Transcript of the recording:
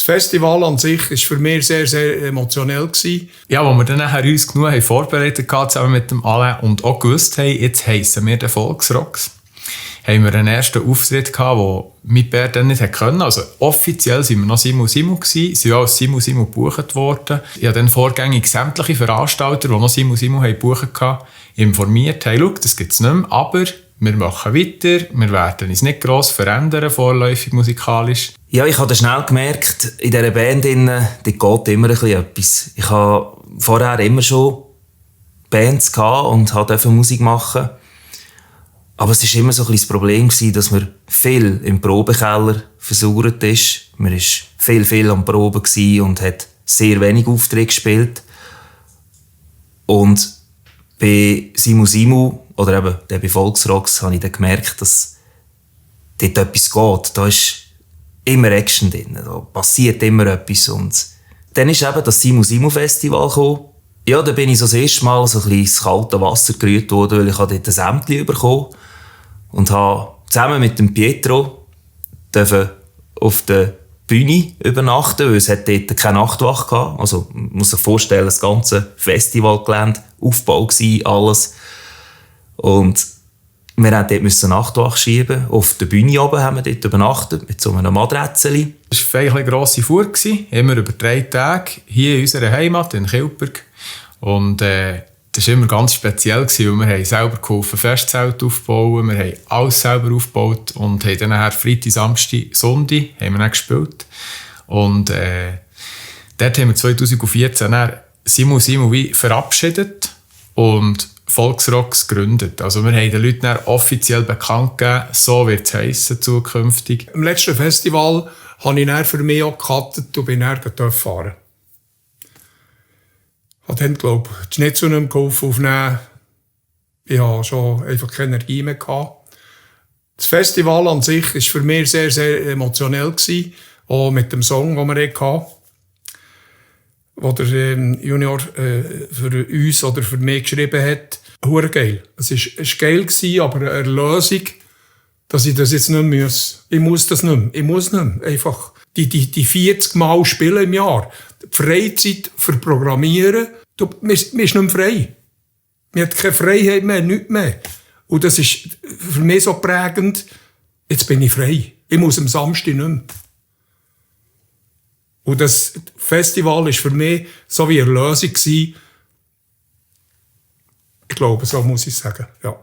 Festival an sich war für mich sehr, sehr emotionell gewesen. Ja, wo wir dann nachher uns genug haben vorbereitet haben, zusammen mit dem Alain, und auch gewusst haben, jetzt heissen wir den Volksrocks, haben wir einen ersten Auftritt gehabt, den mit Bär dann nicht können. Also offiziell waren wir noch Simu gewesen, sind auch als Simu gebucht worden. Ich habe dann vorgängig sämtliche Veranstalter, die noch Simu gebucht haben, informiert, hey, schau, das gibt es nicht mehr, aber wir machen weiter, wir werden uns nicht gross verändern, vorläufig musikalisch. Ja, ich habe schnell gemerkt, in dieser Band geht immer ein bisschen etwas. Ich habe vorher immer schon Bands gehabt und durfte Musik machen. Aber es war immer so ein bisschen das Problem, dass man viel im Probekeller versaut ist. Man war viel am Proben und hat sehr wenig Aufträge gespielt. Und bei Simu oder eben bei Volksrocks habe ich dann gemerkt, dass dort etwas geht. Da ist immer Action drin, da passiert immer etwas. Und dann ist eben das Simu Festival gekommen. Ja, da bin ich so das erste Mal so ein bisschen ins kalte Wasser gerührt worden, weil ich dort ein Sämtchen bekommen und habe zusammen mit dem Pietro auf der Bühne übernachten, weil es hat dort keine Nachtwache gehabt. Also, man muss sich vorstellen, das ganze Festivalgelände, Aufbau gewesen, alles. Und wir mussten dort Nachtwache schieben. Auf der Bühne oben haben wir dort übernachtet, mit so einem Maträtzchen. Das war eine grosse Fuhr, immer über 3 Tage, hier in unserer Heimat, in Kilberg. Und das war immer ganz speziell, weil wir haben selber geholfen, Festzelt aufbauen, wir haben alles selber aufgebaut und haben dann nachher Freitag, Samstag, Sonntag haben wir dann gespielt. Und dort haben wir 2014 dann Simu wie verabschiedet und Volksrocks gegründet. Also wir haben den Leuten dann offiziell bekannt gegeben, so wird es heissen zukünftig. Im letzten Festival habe ich dann für mich auch gecuttet und bin dann fahren. Ich habe dann, glaube ich, die Schnitzel nicht mehr geholfen aufnehmen. Ich hatte schon einfach keine Energie mehr gehabt. Das Festival an sich war für mich sehr, sehr emotionell gewesen. Auch mit dem Song, den wir hatten. Wo der Junior für uns oder für mich geschrieben hat. Hure geil. Es war geil gewesen, aber eine Erlösung, dass ich das jetzt nicht mehr muss. Ich muss das nicht mehr. Ich muss nicht mehr. Einfach die 40 Mal spielen im Jahr. Die Freizeit für Programmieren. Man ist nicht mehr frei. Man hat keine Freiheit mehr, nichts mehr. Und das ist für mich so prägend. Jetzt bin ich frei. Ich muss am Samstag nicht mehr. Und das Festival war für mich so wie eine Erlösung. Ich glaube, so muss ich sagen, ja.